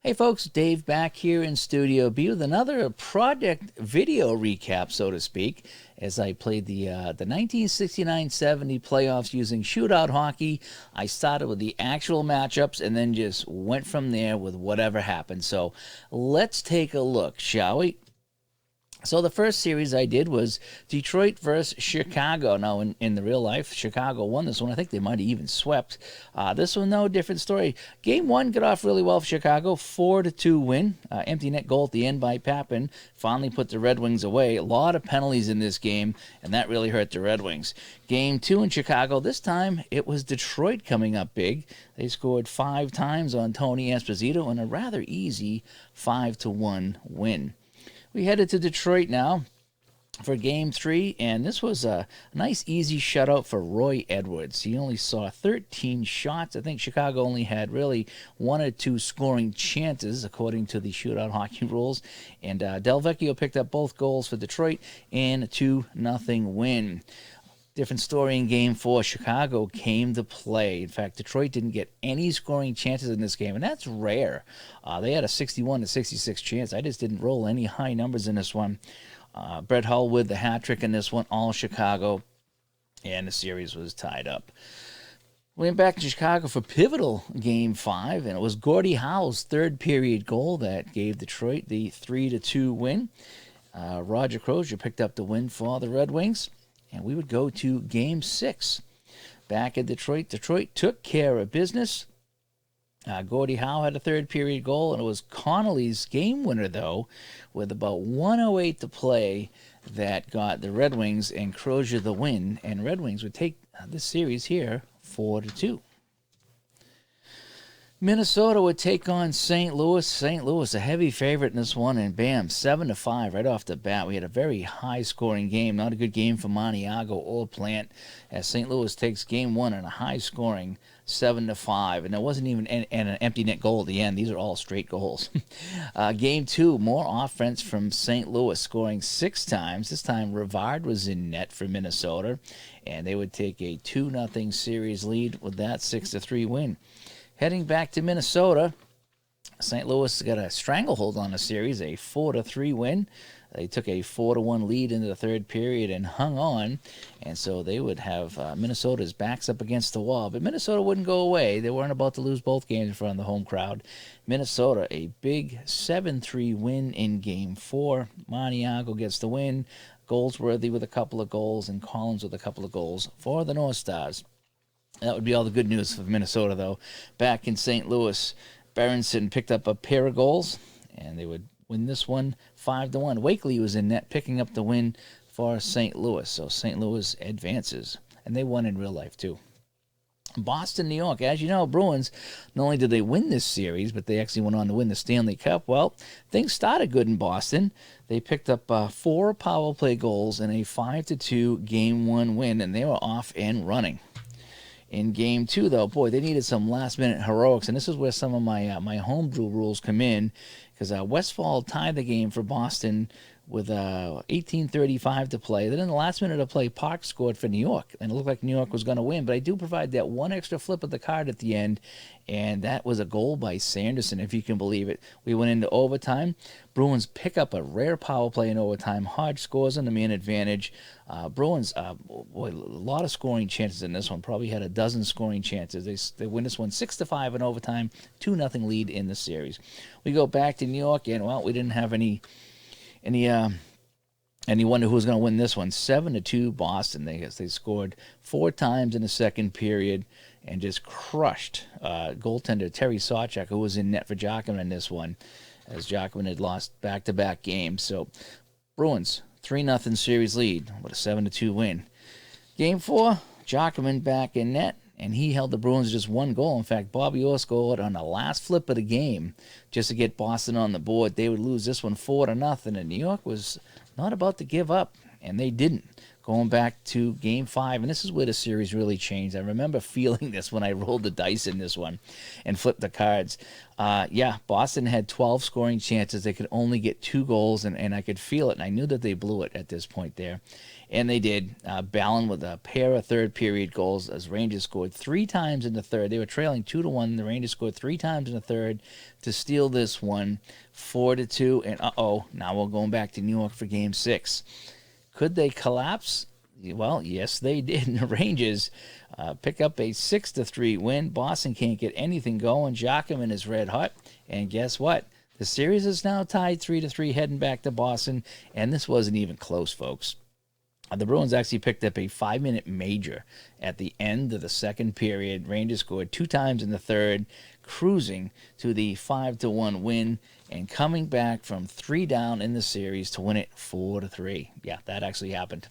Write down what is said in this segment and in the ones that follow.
Hey folks, Dave back here in Studio B with another project video recap, so to speak, as I played the 1969-70 playoffs using Shootout Hockey. I started with the actual matchups and then just went from there with whatever happened. So let's take a look, shall we? So the first series I did was Detroit versus Chicago. Now, in the real life, Chicago won this one. I think they might have even swept. This one, no, different story. Game one got off really well for Chicago, 4-2 win. Empty net goal at the end by Pappen finally put the Red Wings away. A lot of penalties in this game, and that really hurt the Red Wings. Game two in Chicago, this time it was Detroit coming up big. They scored 5 times on Tony Esposito in a rather easy 5-1 win. We headed to Detroit now for Game 3, and this was a nice, easy shutout for Roy Edwards. He only saw 13 shots. I think Chicago only had really 1 or 2 scoring chances, according to the shootout hockey rules. And Del Vecchio picked up both goals for Detroit in a 2-0 win. Different story in Game 4. Chicago came to play. In fact, Detroit didn't get any scoring chances in this game, and that's rare. They had a 61-66 chance. I just didn't roll any high numbers in this one. Brett Hull with the hat trick in this one, all Chicago, and the series was tied up. We went back to Chicago for pivotal Game 5, and it was Gordie Howe's third period goal that gave Detroit the 3-2 win. Roger Crozier picked up the win for the Red Wings. And we would go to Game 6. Back at Detroit, Detroit took care of business. Gordie Howe had a third period goal, and it was Connolly's game winner, though, with about 1:08 to play, that got the Red Wings and Crozier the win. And Red Wings would take this series here 4-2. Minnesota would take on St. Louis. St. Louis, a heavy favorite in this one, and bam, 7-5 right off the bat. We had a very high-scoring game. Not a good game for Maniago or Plant, as St. Louis takes Game 1 in a high-scoring 7-5, and there wasn't even an empty net goal at the end. These are all straight goals. Game 2, more offense from St. Louis, scoring 6 times. This time, Rivard was in net for Minnesota, and they would take a 2-0 series lead with that 6-3 win. Heading back to Minnesota, St. Louis got a stranglehold on the series, a 4-3 win. They took a 4-1 lead into the third period and hung on, and so they would have Minnesota's backs up against the wall. But Minnesota wouldn't go away. They weren't about to lose both games in front of the home crowd. Minnesota, a big 7-3 win in Game 4. Maniago gets the win. Goldsworthy with a couple of goals, and Collins with a couple of goals for the North Stars. That would be all the good news for Minnesota, though. Back in St. Louis, Berenson picked up a pair of goals, and they would win this one 5-1. Wakely was in net, picking up the win for St. Louis. So St. Louis advances, and they won in real life, too. Boston, New York. As you know, Bruins, not only did they win this series, but they actually went on to win the Stanley Cup. Well, things started good in Boston. They picked up 4 power play goals in a 5-2 Game 1 win, and they were off and running. In Game 2, though, boy, they needed some last-minute heroics, and this is where some of my homebrew rules come in, because Westfall tied the game for Boston with 18:35 to play. Then in the last minute of play, Park scored for New York, and it looked like New York was going to win. But I do provide that one extra flip of the card at the end, and that was a goal by Sanderson, if you can believe it. We went into overtime. Bruins pick up a rare power play in overtime. Hodge scores on the man advantage. Bruins, boy, a lot of scoring chances in this one. Probably had a dozen scoring chances. They win this one 6-5 in overtime, 2-0 lead in the series. We go back to New York, and, well, we didn't have any and you wonder who was going to win this one. 7-2 Boston. They scored 4 times in the second period and just crushed goaltender Terry Sawchuk, who was in net for Jockerman in this one, as Jockerman had lost back-to-back games. So Bruins, 3-0 series lead with a 7-2 win. Game 4, Jockerman back in net, and he held the Bruins to just 1 goal. In fact, Bobby Orr scored on the last flip of the game just to get Boston on the board. They would lose this one 4-0, and New York was not about to give up, and they didn't. going back to Game 5, and this is where the series really changed. I remember feeling this when I rolled the dice in this one and flipped the cards. Boston had 12 scoring chances. They could only get 2 goals, and I could feel it, and I knew that they blew it at this point there. And they did. Ballin with a pair of third-period goals as Rangers scored 3 times in the third. They were trailing 2-1. The Rangers scored 3 times in the third to steal this one 4-2. And now we're going back to New York for Game 6. Could they collapse? Well, yes, they did. The Rangers pick up a 6-3 win. Boston can't get anything going. Jacquemin is red hot. And guess what? The series is now tied 3-3 heading back to Boston. And this wasn't even close, folks. The Bruins actually picked up a 5-minute major at the end of the second period. Rangers scored 2 times in the third, cruising to the 5-1 win and coming back from 3 down in the series to win it 4-3. Yeah, that actually happened.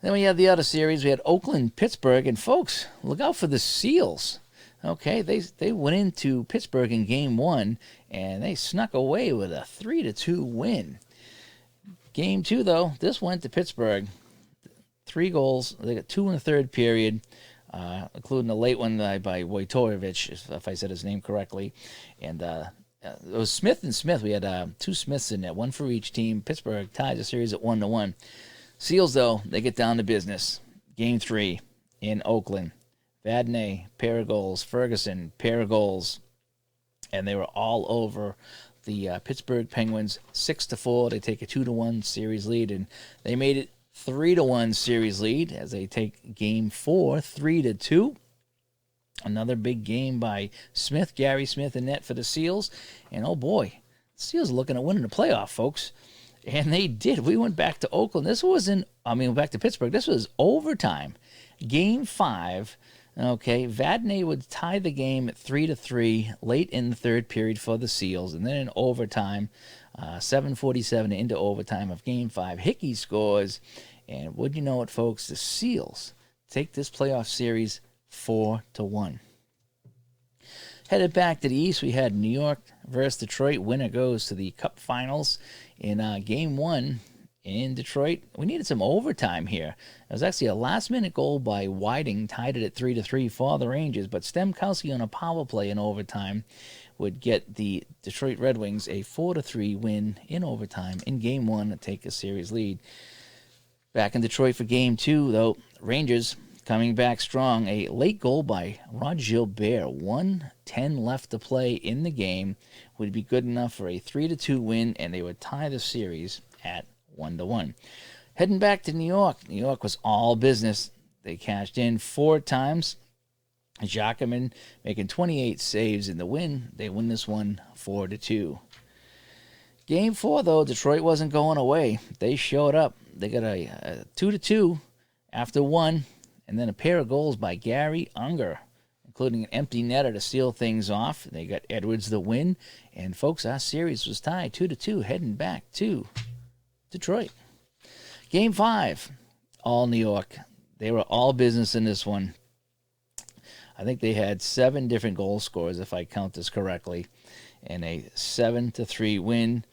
Then we had the other series. We had Oakland, Pittsburgh, and folks, look out for the Seals. Okay, they went into Pittsburgh in Game 1, and they snuck away with a 3-2 win. Game 2, though, this went to Pittsburgh. 3 goals. They got 2 in the third period, including a late one by Wojtowicz, if I said his name correctly. And it was Smith and Smith. We had 2 Smiths in there, 1 for each team. Pittsburgh ties the series at 1-1. Seals, though, they get down to business. Game 3 in Oakland. Vadnais, pair of goals. Ferguson, pair of goals. And they were all over the Pittsburgh Penguins 6-4. They take a 2-1 series lead, and they made it 3-1 series lead as they take Game 4 3-2. Another big game by Smith, Gary Smith in net for the Seals, and oh boy, the Seals are looking at winning the playoff, folks, and they did. We went back to Oakland. Back to Pittsburgh. This was overtime, Game 5. Okay, Vadnais would tie the game at 3-3 late in the third period for the Seals. And then in overtime, 7:47 into overtime of Game 5, Hickey scores. And would you know it, folks, the Seals take this playoff series 4-1. Headed back to the East, we had New York versus Detroit. Winner goes to the Cup Finals in Game 1. In Detroit, we needed some overtime here. It was actually a last-minute goal by Whiting, tied it at 3-3 for the Rangers, but Stemkowski on a power play in overtime would get the Detroit Red Wings a 4-3 win in overtime in Game 1 to take a series lead. Back in Detroit for Game 2, though, Rangers coming back strong. A late goal by Rod Gilbert, 1:10 left to play in the game, would be good enough for a 3-2 win, and they would tie the series at 1-1. Heading back to New York. New York was all business. They cashed in 4 times. Jacquemin making 28 saves in the win. They win this one 4-2. Game 4, though, Detroit wasn't going away. They showed up. They got a 2-2 after 1, and then a pair of goals by Gary Unger, including an empty netter to seal things off. They got Edwards the win. And, folks, our series was tied 2-2 heading back to Detroit. Game 5, all New York. They were all business in this one. I think they had 7 different goal scorers, if I count this correctly, and a 7-3 win.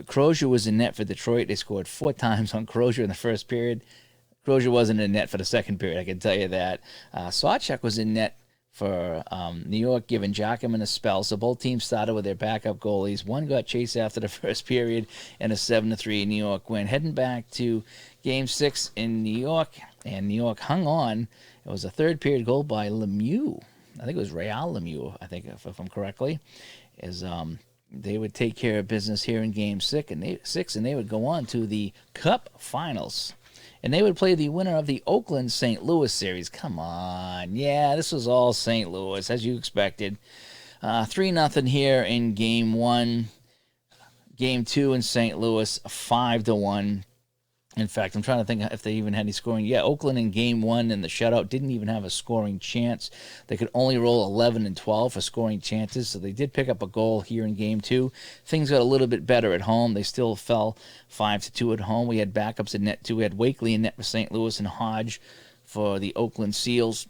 Crozier was in net for Detroit. They scored 4 times on Crozier in the first period. Crozier wasn't in net for the second period, I can tell you that. Sawchuk was in net for New York, giving Jacquemin a spell. So both teams started with their backup goalies. One got chased after the first period, and a 7-3 New York win. Heading back to Game 6 in New York, and New York hung on. It was a third period goal by Lemieux. I think it was Real Lemieux, if I'm correctly. They would take care of business here in Game 6, and they would go on to the Cup Finals. And they would play the winner of the Oakland-St. Louis series. Come on. Yeah, this was all St. Louis, as you expected. 3-0 here in Game 1. Game 2 in St. Louis, 5-1. In fact, I'm trying to think if they even had any scoring. Yeah, Oakland in Game 1 in the shutout didn't even have a scoring chance. They could only roll 11 and 12 for scoring chances, so they did pick up a goal here in Game 2. Things got a little bit better at home. They still fell 5-2 at home. We had backups in net, too. We had Wakely in net for St. Louis and Hodge for the Oakland Seals.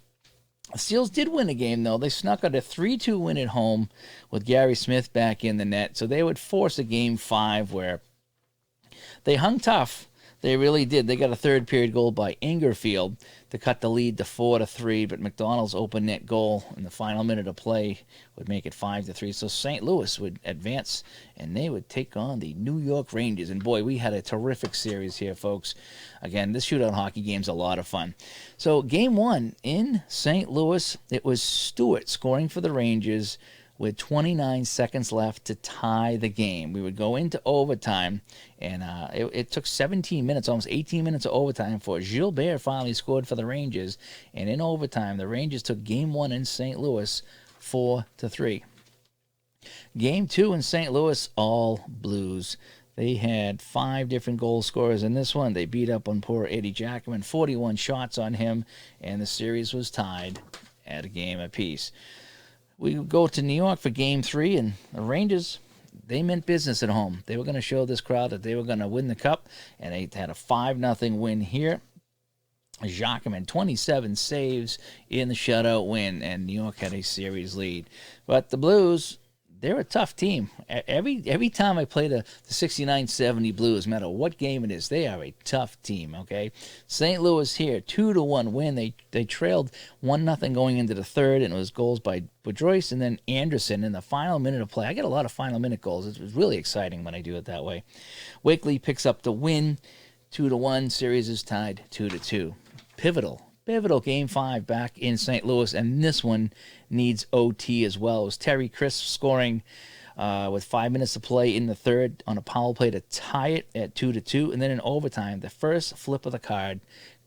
The Seals did win a game, though. They snuck out a 3-2 win at home with Gary Smith back in the net, so they would force a Game 5 where they hung tough. They really did. They got a third period goal by Ingerfield to cut the lead to 4-3, but McDonald's open net goal in the final minute of play would make it 5-3. So St. Louis would advance, and they would take on the New York Rangers. And boy, we had a terrific series here, folks. Again, this shootout hockey game's a lot of fun. So game one in St. Louis, it was Stewart scoring for the Rangers with 29 seconds left to tie the game. We would go into overtime, and it took 17 minutes, almost 18 minutes of overtime for Gilbert finally scored for the Rangers. And in overtime, the Rangers took game one in St. Louis 4-3. Game two in St. Louis, all Blues. They had 5 different goal scorers in this one. They beat up on poor Eddie Jackman, 41 shots on him, and the series was tied at a game apiece. We go to New York for game 3, and the Rangers, they meant business at home. They were going to show this crowd that they were going to win the cup, and they had a 5-0 win here. Jacquemin, 27 saves in the shutout win, and New York had a series lead. But the Blues, they're a tough team. Every time I play the 69-70 Blues, no matter what game it is, they are a tough team, okay? St. Louis here, 2-1 win. They trailed 1-0 going into the third, and it was goals by Boudreaux and then Anderson in the final minute of play. I get a lot of final minute goals. It was really exciting when I do it that way. Wakely picks up the win, 2-1. Series is tied 2-2. Pivotal game 5 back in St. Louis, and this one needs OT as well. It was Terry Crisp scoring with 5 minutes to play in the third on a power play to tie it at 2-2, and then in overtime, the first flip of the card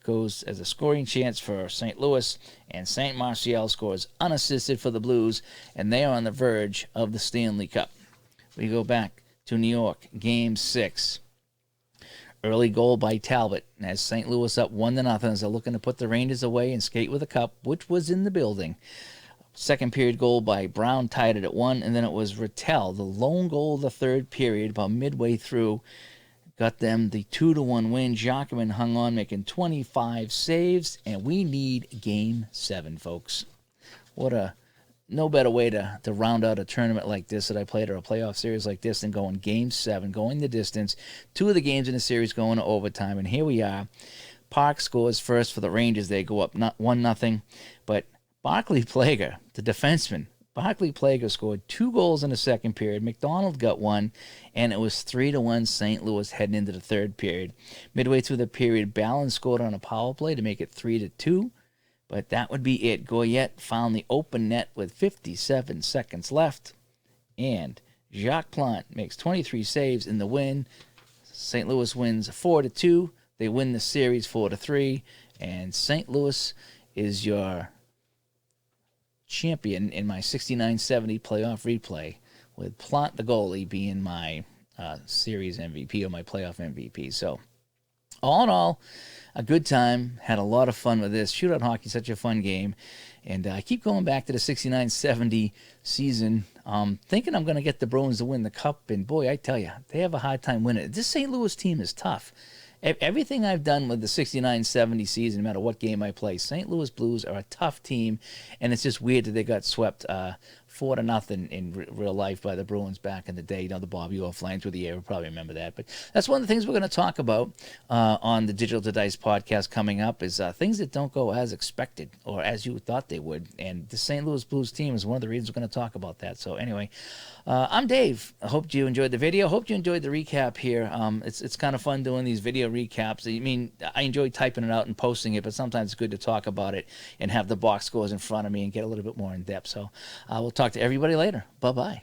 goes as a scoring chance for St. Louis, and St. Martial scores unassisted for the Blues, and they are on the verge of the Stanley Cup. We go back to New York, game 6. Early goal by Talbot as St. Louis up 1-0 as they're looking to put the Rangers away and skate with the cup, which was in the building. Second period goal by Brown tied it at 1, and then it was Rattel, the lone goal of the third period, about midway through, got them the 2-1 win. Jacquemin hung on, making 25 saves, and we need game 7, folks. No better way to round out a tournament like this that I played, or a playoff series like this, than going game 7, going the distance. 2 of the games in the series going to overtime, and here we are. Park scores first for the Rangers. They go up 1-0, but Barclay Plager, the defenseman, Barclay Plager scored 2 goals in the second period. McDonald got 1, and it was 3-1 St. Louis heading into the third period. Midway through the period, Ballin scored on a power play to make it 3-2. But that would be it. Goyette found the open net with 57 seconds left. And Jacques Plante makes 23 saves in the win. St. Louis wins 4-2. They win the series 4-3. And St. Louis is your champion in my 69-70 playoff replay, with Plante, the goalie, being my series MVP or my playoff MVP. So, all in all, a good time. Had a lot of fun with this. Shootout hockey is such a fun game. And I keep going back to the 69-70 season, thinking I'm going to get the Bruins to win the cup. And boy, I tell you, they have a hard time winning it. This St. Louis team is tough. Everything I've done with the 69-70 season, no matter what game I play, St. Louis Blues are a tough team. And it's just weird that they got swept 4-0 in real life by the Bruins back in the day. You know, the Bobby Orr Flames with the air. We'll probably remember that. But that's one of the things we're going to talk about on the Digital to Dice podcast coming up, is things that don't go as expected or as you thought they would. And the St. Louis Blues team is one of the reasons we're going to talk about that. So anyway, I'm Dave. I hope you enjoyed the video. Hope you enjoyed the recap here. It's kind of fun doing these video recaps. I mean, I enjoy typing it out and posting it, but sometimes it's good to talk about it and have the box scores in front of me and get a little bit more in depth. So we'll talk to everybody later. Bye-bye.